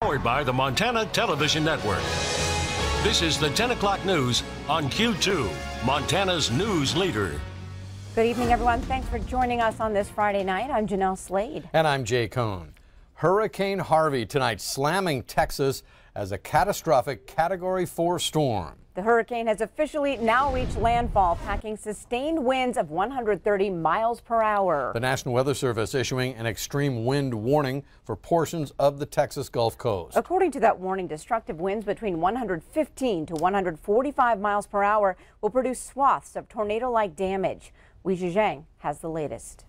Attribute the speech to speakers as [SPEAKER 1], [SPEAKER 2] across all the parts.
[SPEAKER 1] Powered by the Montana Television Network. This is the 10 o'clock news on Q2, Montana's news leader.
[SPEAKER 2] Good evening, everyone. Thanks for joining us on this Friday night. I'm Jeanelle Slade.
[SPEAKER 3] And I'm Jay Cohn. Hurricane Harvey tonight slamming Texas as a catastrophic Category 4 storm.
[SPEAKER 2] The hurricane has officially now reached landfall, packing sustained winds of 130 miles per hour.
[SPEAKER 3] The National Weather Service issuing an extreme wind warning for portions of the Texas Gulf Coast.
[SPEAKER 2] According to that warning, destructive winds between 115 to 145 miles per hour will produce swaths of tornado-like damage. Wei Zhang has the latest.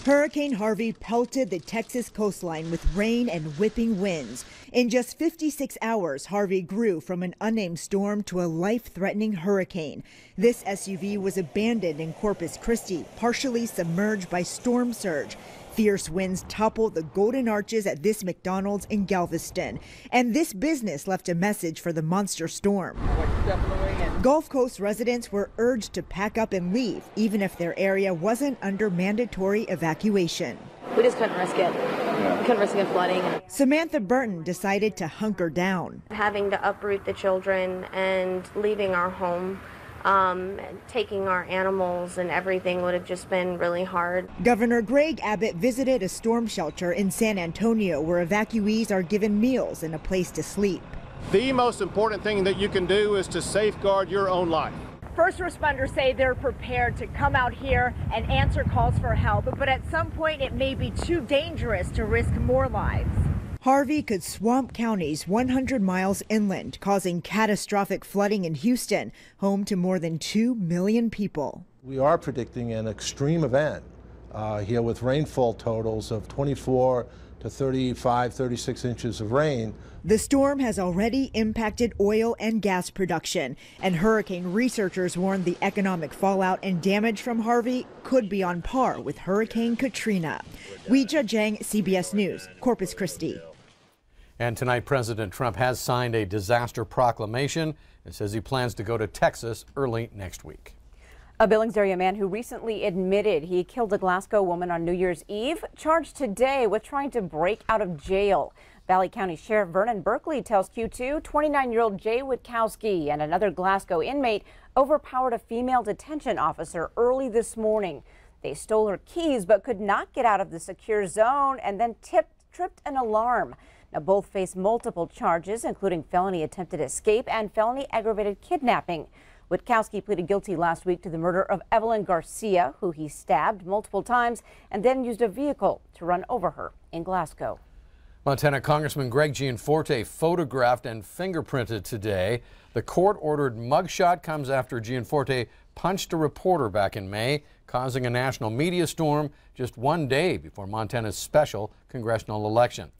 [SPEAKER 4] Hurricane Harvey pelted the Texas coastline with rain and whipping winds. In just 56 hours, Harvey grew from an unnamed storm to a life-threatening hurricane. This SUV was abandoned in Corpus Christi, partially submerged by storm surge. Fierce winds toppled the golden arches at this McDonald's in Galveston. And this business left a message for the monster storm. Gulf Coast residents were urged to pack up and leave, even if their area wasn't under mandatory evacuation.
[SPEAKER 5] We just couldn't risk it. We couldn't risk it flooding.
[SPEAKER 4] Samantha Burton decided to hunker down.
[SPEAKER 6] Having to uproot the children and leaving our home, taking our animals and everything would have just been really hard.
[SPEAKER 4] Governor Greg Abbott visited a storm shelter in San Antonio where evacuees are given meals and a place to sleep.
[SPEAKER 7] The most important thing that you can do is to safeguard your own life.
[SPEAKER 8] First responders say they're prepared to come out here and answer calls for help, but at some point it may be too dangerous to risk more lives.
[SPEAKER 4] Harvey could swamp counties 100 miles inland, causing catastrophic flooding in Houston, home to more than 2 million people.
[SPEAKER 9] We are predicting an extreme event here with rainfall totals of 24 to 35, 36 inches of rain.
[SPEAKER 4] The storm has already impacted oil and gas production, and hurricane researchers warn the economic fallout and damage from Harvey could be on par with Hurricane Katrina. Wei Zhang, CBS News, Corpus Christi.
[SPEAKER 3] And tonight, President Trump has signed a disaster proclamation and says he plans to go to Texas early next week.
[SPEAKER 2] A Billings area man who recently admitted he killed a Glasgow woman on New Year's Eve, charged today with trying to break out of jail. Valley County Sheriff Vernon Berkeley tells Q2 29-year-old Jay Witkowski and another Glasgow inmate overpowered a female detention officer early this morning. They stole her keys but could not get out of the secure zone and then tripped an alarm. Now, both face multiple charges, including felony attempted escape and felony aggravated kidnapping. Witkowski pleaded guilty last week to the murder of Evelyn Garcia, who he stabbed multiple times and then used a vehicle to run over her in Glasgow.
[SPEAKER 3] Montana Congressman Greg Gianforte photographed and fingerprinted today. The court-ordered mugshot comes after Gianforte punched a reporter back in May, causing a national media storm just one day before Montana's special congressional election.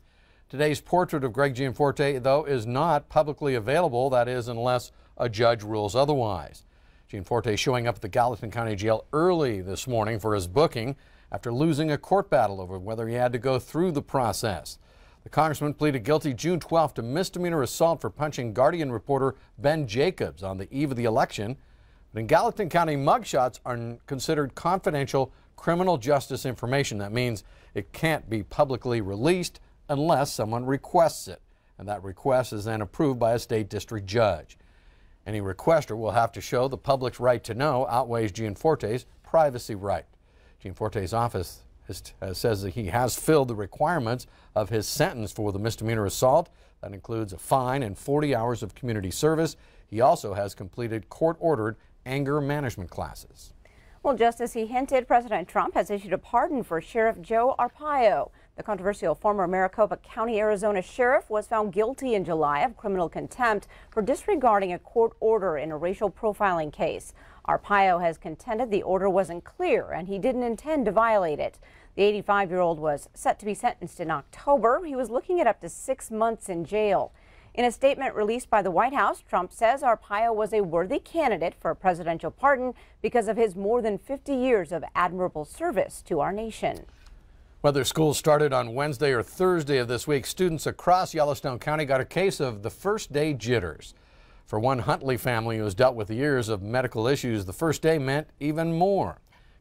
[SPEAKER 3] Today's portrait of Greg Gianforte, though, is not publicly available, that is, unless a judge rules otherwise. Gianforte showing up at the Gallatin County Jail early this morning for his booking after losing a court battle over whether he had to go through the process. The congressman pleaded guilty June 12th to misdemeanor assault for punching Guardian reporter Ben Jacobs on the eve of the election. But in Gallatin County, mugshots are considered confidential criminal justice information. That means it can't be publicly released unless someone requests it, and that request is then approved by a state district judge. Any requester will have to show the public's right to know outweighs Gianforte's privacy right. Gianforte's office says that he has filled the requirements of his sentence for the misdemeanor assault. That includes a fine and 40 hours of community service. He also has completed court-ordered anger management classes.
[SPEAKER 2] Well, just as he hinted, President Trump has issued a pardon for Sheriff Joe Arpaio. The controversial former Maricopa County, Arizona sheriff was found guilty in July of criminal contempt for disregarding a court order in a racial profiling case. Arpaio has contended the order wasn't clear and he didn't intend to violate it. The 85-year-old was set to be sentenced in October. He was looking at up to 6 months in jail. In a statement released by the White House, Trump says Arpaio was a worthy candidate for a presidential pardon because of his more than 50 years of admirable service to our nation.
[SPEAKER 3] Whether school started on Wednesday or Thursday of this week, students across Yellowstone County got a case of the first day jitters. For one Huntley family who has dealt with years of medical issues, the first day meant even more.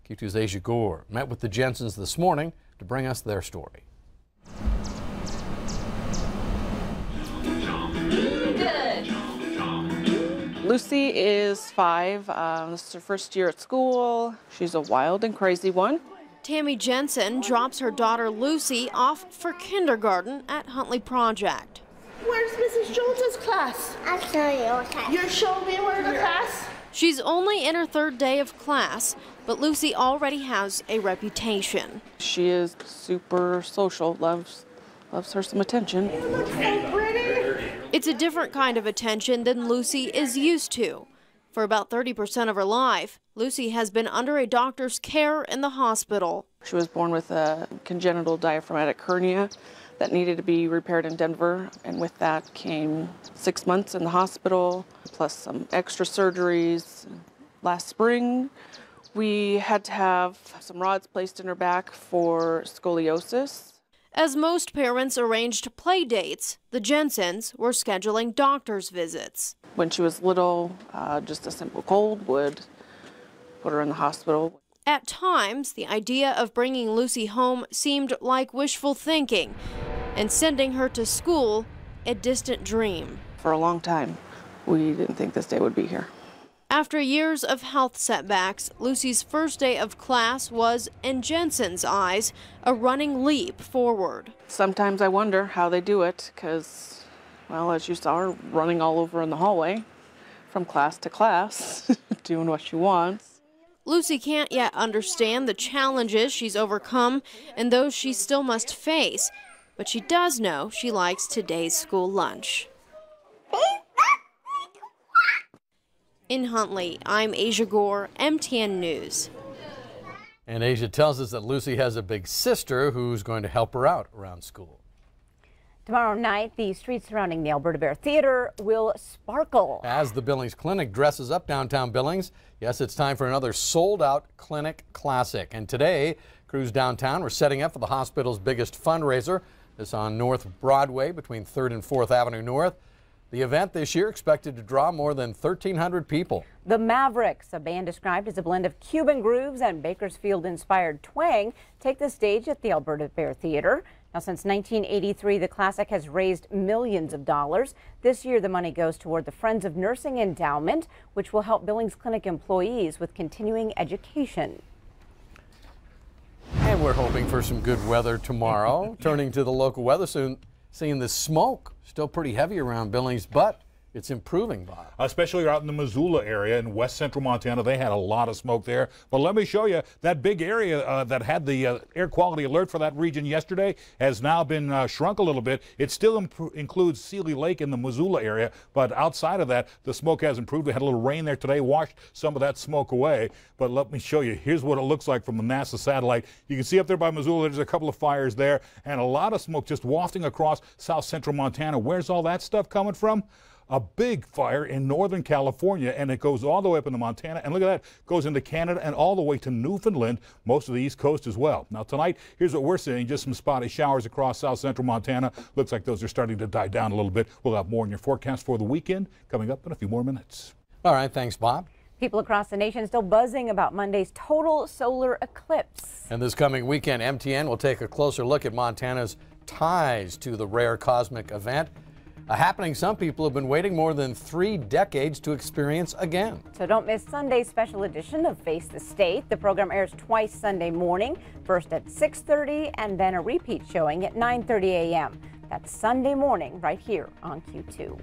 [SPEAKER 3] Q2's Asia Gore met with the Jensens this morning to bring us their story.
[SPEAKER 10] Lucy is 5. This is her first year at school. She's a wild and crazy one.
[SPEAKER 11] Tammy Jensen drops her daughter Lucy off for kindergarten at Huntley Project.
[SPEAKER 12] Where's Mrs. Jones's class?
[SPEAKER 13] I'll show you.
[SPEAKER 12] You're showing me where the class?
[SPEAKER 11] She's only in her 3rd day of class, but Lucy already has a reputation.
[SPEAKER 10] She is super social, loves her some attention.
[SPEAKER 12] You look so pretty.
[SPEAKER 11] It's a different kind of attention than Lucy is used to. For about 30% of her life, Lucy has been under a doctor's care in the hospital.
[SPEAKER 10] She was born with a congenital diaphragmatic hernia that needed to be repaired in Denver, and with that came 6 months in the hospital, plus some extra surgeries. Last spring, we had to have some rods placed in her back for scoliosis.
[SPEAKER 11] As most parents arranged play dates, the Jensens were scheduling doctor's visits.
[SPEAKER 10] When she was little, just a simple cold would put her in the hospital.
[SPEAKER 11] At times, the idea of bringing Lucy home seemed like wishful thinking, and sending her to school a distant dream.
[SPEAKER 10] For a long time, we didn't think this day would be here.
[SPEAKER 11] After years of health setbacks, Lucy's first day of class was, in Jensen's eyes, a running leap forward.
[SPEAKER 10] Sometimes I wonder how they do it, because, well, as you saw her running all over in the hallway from class to class, doing what she wants.
[SPEAKER 11] Lucy can't yet understand the challenges she's overcome and those she still must face, but she does know she likes today's school lunch. In Huntley, I'm Asia Gore, MTN News.
[SPEAKER 3] And Asia tells us that Lucy has a big sister who's going to help her out around school.
[SPEAKER 2] Tomorrow night, the streets surrounding the Alberta Bear Theater will sparkle.
[SPEAKER 3] As the Billings Clinic dresses up downtown Billings, yes, it's time for another sold-out clinic classic. And today, crews downtown were setting up for the hospital's biggest fundraiser. This on North Broadway between 3rd and 4th Avenue North. The event this year expected to draw more than 1,300 people.
[SPEAKER 2] The Mavericks, a band described as a blend of Cuban grooves and Bakersfield-inspired twang, take the stage at the Alberta Bear Theater. Now, since 1983, the classic has raised millions of dollars. This year, the money goes toward the Friends of Nursing Endowment, which will help Billings Clinic employees with continuing education.
[SPEAKER 3] And we're hoping for some good weather tomorrow. Turning to the local weather soon, seeing the smoke still pretty heavy around Billings, but it's improving, Bob.
[SPEAKER 14] Especially out in the Missoula area in west central Montana. They had a lot of smoke there. But let me show you that big area that had the air quality alert for that region yesterday has now been shrunk a little bit. It still includes Seeley Lake in the Missoula area, but outside of that, the smoke has improved. We had a little rain there today, washed some of that smoke away. But let me show you. Here's what it looks like from the NASA satellite. You can see up there by Missoula, there's a couple of fires there, and a lot of smoke just wafting across south central Montana. Where's all that stuff coming from? A big fire in Northern California, and it goes all the way up into Montana, and look at that, goes into Canada and all the way to Newfoundland, most of the East Coast as well. Now tonight, here's what we're seeing, just some spotty showers across south central Montana. Looks like those are starting to die down a little bit. We'll have more in your forecast for the weekend coming up in a few more minutes.
[SPEAKER 3] All right, thanks, Bob.
[SPEAKER 2] People across the nation still buzzing about Monday's total solar eclipse.
[SPEAKER 3] And this coming weekend, MTN will take a closer look at Montana's ties to the rare cosmic event. A happening some people have been waiting more than 3 decades to experience again.
[SPEAKER 2] So don't miss Sunday's special edition of Face the State. The program airs twice Sunday morning, first at 6:30 and then a repeat showing at 9:30 a.m. That's Sunday morning right here on Q2.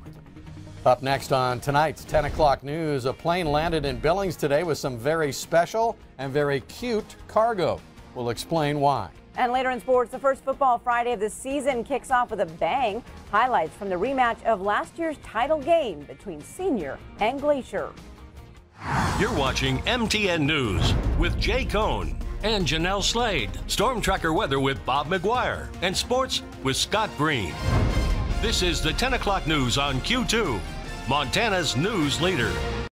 [SPEAKER 3] Up next on tonight's 10 o'clock news, a plane landed in Billings today with some very special and very cute cargo. We'll explain why.
[SPEAKER 2] And later in sports, the first football Friday of the season kicks off with a bang. Highlights from the rematch of last year's title game between Senior and Glacier.
[SPEAKER 1] You're watching MTN News with Jay Cohn and Jeanelle Slade. Storm Tracker weather with Bob McGuire. And sports with Scott Green. This is the 10 o'clock news on Q2, Montana's news leader.